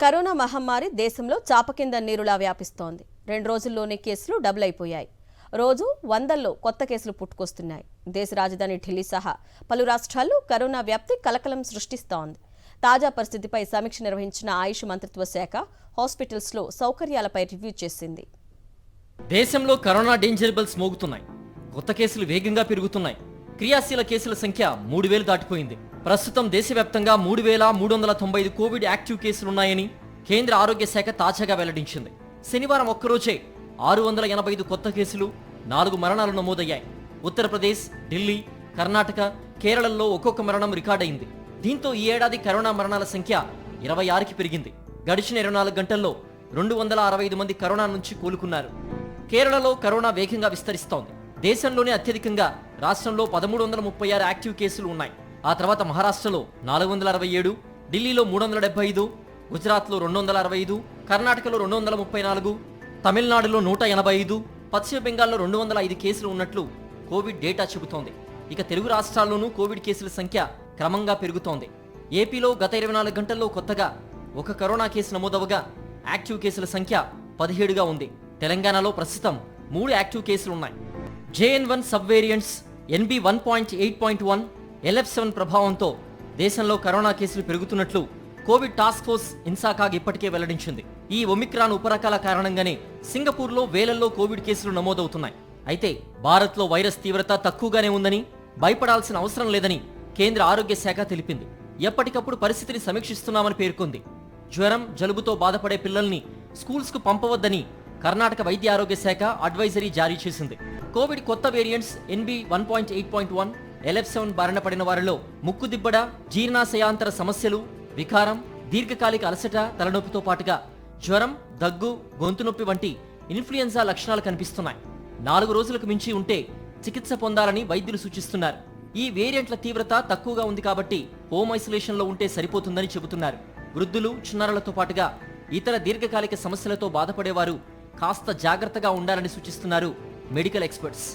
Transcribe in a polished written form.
Corona మహమ్మారి దేశంలో చాప కింద నీరులా వ్యాపిస్తోంది. 2 రోజుల్లోనే కేసులు డబుల్ అయిపోయాయి. రోజు వందల్లో కొత్త కేసులు పుట్టుకొస్తున్నాయి. దేశ రాజధాని ఢిల్లీ సహా పలు రాష్ట్రాల్లో కరోనా వ్యాప్తి కలకలం సృష్టిస్తోంది. తాజా పరిస్థితిపై సమీక్ష నిర్వహించిన ఆయుష్ మంత్రిత్వ శాఖ హాస్పిటల్స్లో సౌకర్యాలపై రివ్యూ చేసింది. దేశంలో కరోనా డేంజర్ బెల్స్ మోగుతున్నాయి. కొత్త కేసులు వేగంగా పెరుగుతున్నాయి. క్రియాశీల కేసుల సంఖ్య 3000 దాటిపోయింది. ప్రస్తుతం దేశవ్యాప్తంగా 3395 కోవిడ్ యాక్టివ్ కేసులున్నాయని కేంద్ర ఆరోగ్య శాఖ తాజాగా వెల్లడించింది. శనివారం ఒక్కరోజే 685 కొత్త కేసులు, 4 మరణాలు నమోదయ్యాయి. ఉత్తరప్రదేశ్, ఢిల్లీ, కర్ణాటక, కేరళల్లో ఒక్కొక్క మరణం రికార్డయింది. దీంతో ఈ ఏడాది కరోనా మరణాల సంఖ్య 26కి పెరిగింది. గడిచిన 24 గంటల్లో 265 మంది కరోనా నుంచి కోలుకున్నారు. కేరళలో కరోనా వేగంగా విస్తరిస్తోంది. దేశంలోనే అత్యధికంగా రాష్ట్రంలో 1336 యాక్టివ్ కేసులు ఉన్నాయి. ఆ తర్వాత మహారాష్ట్రలో 467, ఢిల్లీలో 375, గుజరాత్లో 265, కర్ణాటకలో 234, తమిళనాడులో 185, పశ్చిమ బెంగాల్లో 205 కేసులు ఉన్నట్లు కోవిడ్ డేటా చెబుతోంది. ఇక తెలుగు రాష్ట్రాల్లోనూ కోవిడ్ కేసుల సంఖ్య క్రమంగా పెరుగుతోంది. ఏపీలో గత 24 గంటల్లో కొత్తగా ఒక కరోనా కేసు నమోదవగా యాక్టివ్ కేసుల సంఖ్య 17గా ఉంది. తెలంగాణలో ప్రస్తుతం 3 యాక్టివ్ కేసులున్నాయి. JN1 sub variants NB 1.8.1, LF7 ప్రభావంతో దేశంలో కరోనా కేసులు పెరుగుతున్నట్లు కోవిడ్ టాస్క్ ఫోర్స్ ఇన్సాకాగ్ ఇప్పటికే వెల్లడించింది. ఈ ఒమిక్రాన్ ఉపరకాల కారణంగానే సింగపూర్లో వేలల్లో కోవిడ్ కేసులు నమోదవుతున్నాయి. అయితే భారత్లో వైరస్ తీవ్రత తక్కువగానే ఉందని, భయపడాల్సిన అవసరం లేదని కేంద్ర ఆరోగ్య శాఖ తెలిపింది. ఎప్పటికప్పుడు పరిస్థితిని సమీక్షిస్తున్నామని పేర్కొంది. జ్వరం, జలుబుతో బాధపడే పిల్లల్ని స్కూల్స్కు పంపవద్దని కర్ణాటక వైద్య ఆరోగ్య శాఖ అడ్వైజరీ జారీ చేసింది. కోవిడ్ కొత్త వేరియంట్స్ NB 1.8.1, LF7 బారిన పడిన వారిలో ముక్కుదిబ్బడ, జీర్ణాశయాంతర సమస్యలు, వికారం, దీర్ఘకాలిక అలసట, తలనొప్పితో పాటుగా జ్వరం, దగ్గు, గొంతు నొప్పి వంటి ఇన్ఫ్లుయెన్జా లక్షణాలు కనిపిస్తున్నాయి. 4 రోజులకు మించి ఉంటే చికిత్స పొందాలని వైద్యులు సూచిస్తున్నారు. ఈ వేరియంట్ల తీవ్రత తక్కువగా ఉంది కాబట్టి హోమ్ ఐసోలేషన్లో ఉంటే సరిపోతుందని చెబుతున్నారు. వృద్ధులు, చిన్నారులతో పాటుగా ఇతర దీర్ఘకాలిక సమస్యలతో బాధపడేవారు కాస్త జాగ్రత్తగా ఉండాలని సూచిస్తున్నారు మెడికల్ ఎక్స్పర్ట్స్.